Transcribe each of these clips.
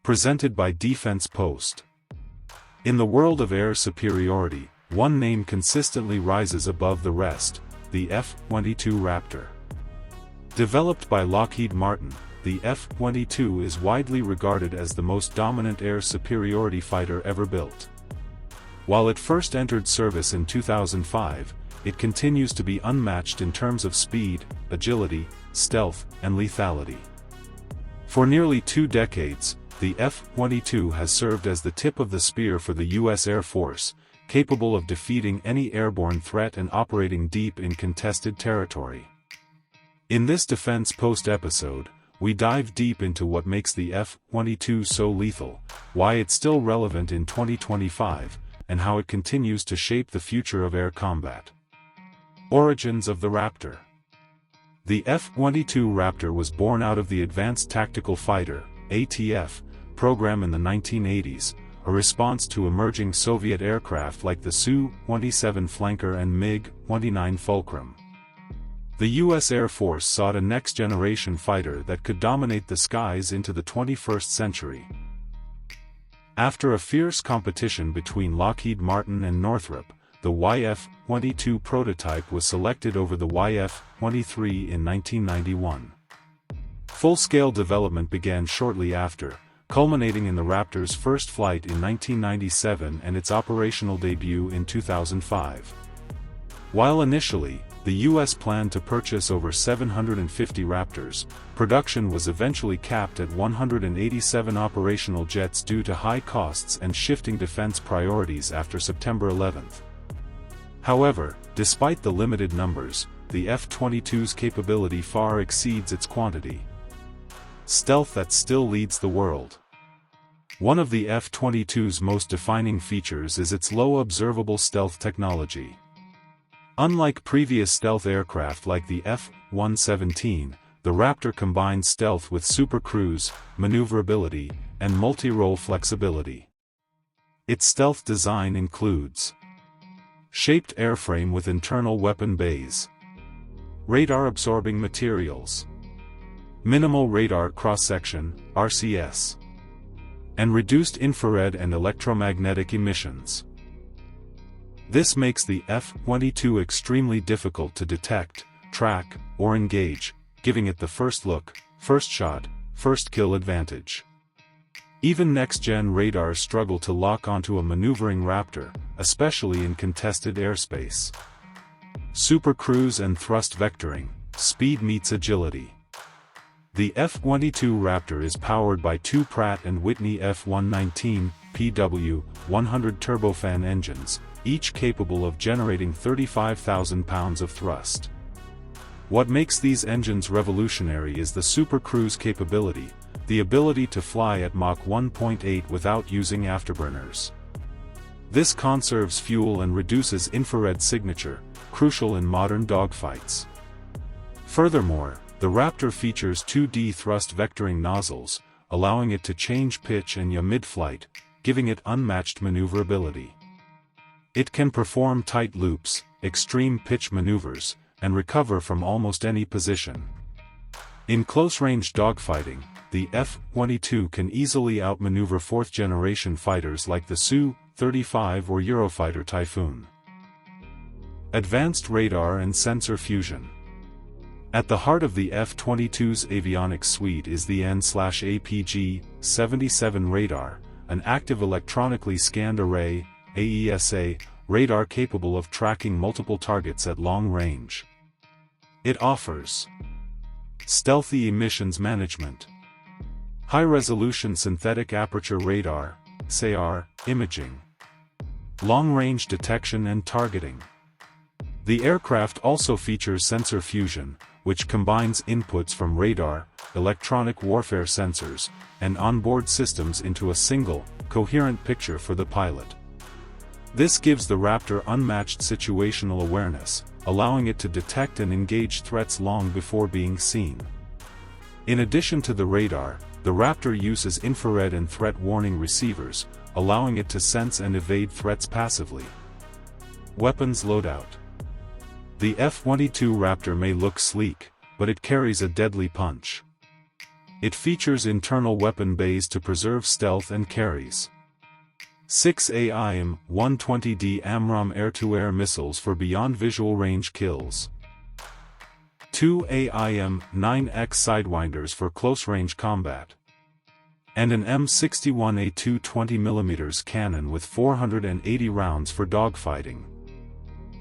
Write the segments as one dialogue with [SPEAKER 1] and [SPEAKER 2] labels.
[SPEAKER 1] Presented by Defense Post. In the world of air superiority, one name consistently rises above the rest: the F-22 Raptor. Developed by Lockheed Martin, the F-22 is widely regarded as the most dominant air superiority fighter ever built. While it first entered service in 2005, it continues to be unmatched in terms of speed, agility, stealth, and lethality. For nearly 2 decades, the F-22 has served as the tip of the spear for the U.S. Air Force, capable of defeating any airborne threat and operating deep in contested territory. In this Defense Post episode, we dive deep into what makes the F-22 so lethal, why it's still relevant in 2025, and how it continues to shape the future of air combat. Origins of the Raptor. The F-22 Raptor was born out of the Advanced Tactical Fighter (ATF) program in the 1980s, a response to emerging Soviet aircraft like the Su-27 Flanker and MiG-29 Fulcrum. The U.S. Air Force sought a next-generation fighter that could dominate the skies into the 21st century. After a fierce competition between Lockheed Martin and Northrop, the YF-22 prototype was selected over the YF-23 in 1991. Full-scale development began shortly after, culminating in the Raptor's first flight in 1997 and its operational debut in 2005. While initially, the U.S. planned to purchase over 750 Raptors, production was eventually capped at 187 operational jets due to high costs and shifting defense priorities after September 11. However, despite the limited numbers, the F-22's capability far exceeds its quantity. Stealth that still leads the world. One of the F-22's most defining features is its low observable stealth technology. Unlike previous stealth aircraft like the F-117, the Raptor combines stealth with supercruise, maneuverability, and multi-role flexibility. Its stealth design includes shaped airframe with internal weapon bays, radar-absorbing materials, minimal radar cross-section (RCS), and reduced infrared and electromagnetic emissions. This makes the F-22 extremely difficult to detect, track, or engage, giving it the first look, first shot, first kill advantage. Even next-gen radars struggle to lock onto a maneuvering Raptor, especially in contested airspace. Supercruise and thrust vectoring, speed meets agility. The F-22 Raptor is powered by 2 Pratt & Whitney F-119 PW-100 turbofan engines, each capable of generating 35,000 pounds of thrust. What makes these engines revolutionary is the supercruise capability, the ability to fly at Mach 1.8 without using afterburners. This conserves fuel and reduces infrared signature, crucial in modern dogfights. Furthermore, the Raptor features 2D thrust vectoring nozzles, allowing it to change pitch and yaw mid-flight, giving it unmatched maneuverability. It can perform tight loops, extreme pitch maneuvers, and recover from almost any position. In close-range dogfighting, the F-22 can easily outmaneuver 4th-generation fighters like the Su-35 or Eurofighter Typhoon. Advanced radar and sensor fusion. At the heart of the F-22's avionics suite is the N/APG-77 radar, an active electronically scanned array (AESA) radar capable of tracking multiple targets at long range. It offers stealthy emissions management, high-resolution synthetic aperture radar (SAR) imaging, long-range detection and targeting. The aircraft also features sensor fusion, which combines inputs from radar, electronic warfare sensors, and onboard systems into a single, coherent picture for the pilot. This gives the Raptor unmatched situational awareness, allowing it to detect and engage threats long before being seen. In addition to the radar, the Raptor uses infrared and threat warning receivers, allowing it to sense and evade threats passively. Weapons loadout. The F-22 Raptor may look sleek, but it carries a deadly punch. It features internal weapon bays to preserve stealth and carries 6 AIM-120D AMRAAM air-to-air missiles for beyond visual range kills, 2 AIM-9X sidewinders for close-range combat, and an M61A2 20mm cannon with 480 rounds for dogfighting.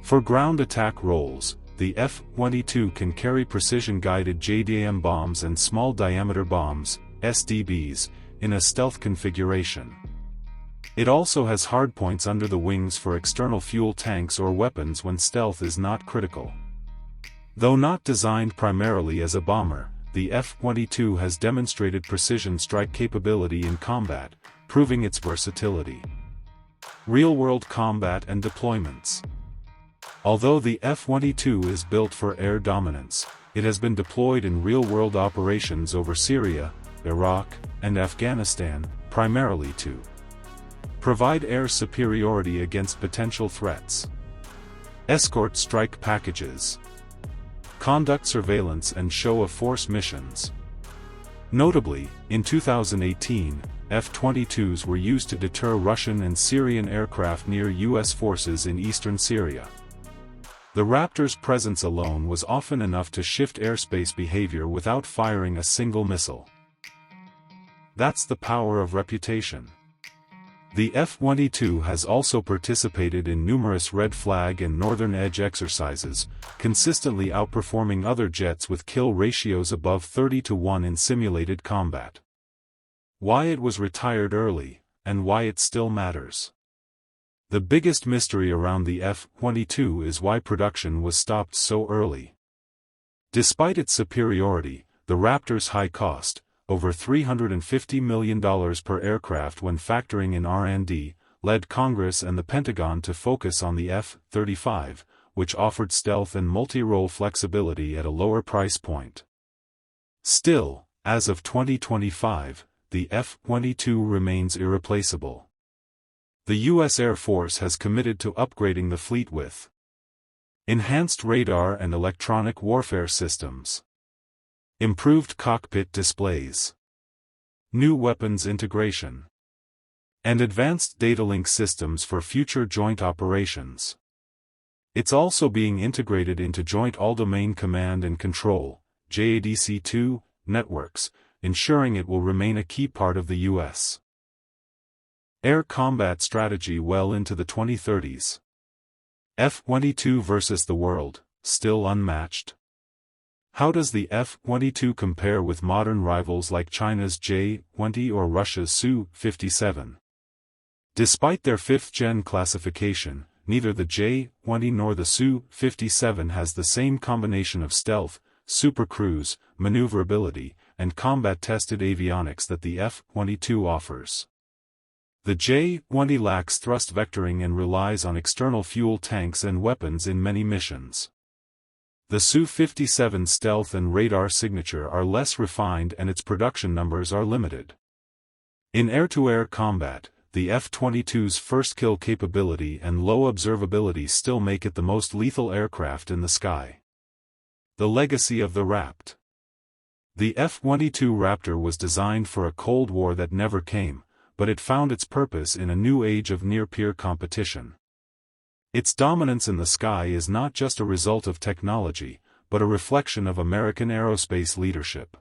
[SPEAKER 1] For ground attack roles, the F-22 can carry precision-guided JDAM bombs and small-diameter bombs, SDBs, in a stealth configuration. It also has hardpoints under the wings for external fuel tanks or weapons when stealth is not critical. Though not designed primarily as a bomber, the F-22 has demonstrated precision strike capability in combat, proving its versatility. Real-world combat and deployments. Although the F-22 is built for air dominance, it has been deployed in real-world operations over Syria, Iraq, and Afghanistan, primarily to provide air superiority against potential threats, escort strike packages, conduct surveillance and show-of-force missions. Notably, in 2018, F-22s were used to deter Russian and Syrian aircraft near U.S. forces in eastern Syria. The Raptor's presence alone was often enough to shift airspace behavior without firing a single missile. That's the power of reputation. The F-22 has also participated in numerous red flag and northern edge exercises, consistently outperforming other jets with kill ratios above 30-to-1 in simulated combat. Why it was retired early, and why it still matters. The biggest mystery around the F-22 is why production was stopped so early. Despite its superiority, the Raptor's high cost, over $350 million per aircraft when factoring in R&D, led Congress and the Pentagon to focus on the F-35, which offered stealth and multi-role flexibility at a lower price point. Still, as of 2025, the F-22 remains irreplaceable. The U.S. Air Force has committed to upgrading the fleet with enhanced radar and electronic warfare systems, improved cockpit displays, new weapons integration, and advanced data link systems for future joint operations. It's also being integrated into Joint All-Domain Command and Control (JADC2) networks, ensuring it will remain a key part of the U.S. air combat strategy well into the 2030s. F-22 versus the world, still unmatched. How does the F-22 compare with modern rivals like China's J-20 or Russia's Su-57? Despite their fifth-gen classification, neither the J-20 nor the Su-57 has the same combination of stealth, supercruise, maneuverability, and combat-tested avionics that the F-22 offers. The J-20 lacks thrust vectoring and relies on external fuel tanks and weapons in many missions. The Su-57's stealth and radar signature are less refined and its production numbers are limited. In air-to-air combat, the F-22's first kill capability and low observability still make it the most lethal aircraft in the sky. The legacy of the Rapt. The F-22 Raptor was designed for a Cold War that never came, but it found its purpose in a new age of near-peer competition. Its dominance in the sky is not just a result of technology, but a reflection of American aerospace leadership.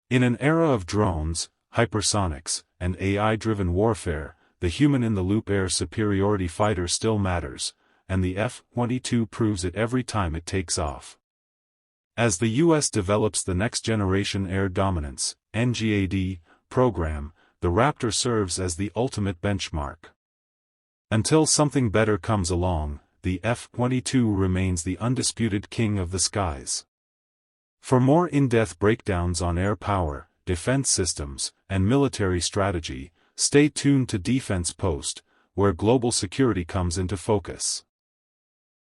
[SPEAKER 1] In an era of drones, hypersonics, and AI-driven warfare, the human-in-the-loop air superiority fighter still matters, and the F-22 proves it every time it takes off. As the U.S. develops the next-generation air dominance (NGAD) program, the Raptor serves as the ultimate benchmark. Until something better comes along, the F-22 remains the undisputed king of the skies. For more in-depth breakdowns on air power, defense systems, and military strategy, stay tuned to Defense Post, where global security comes into focus.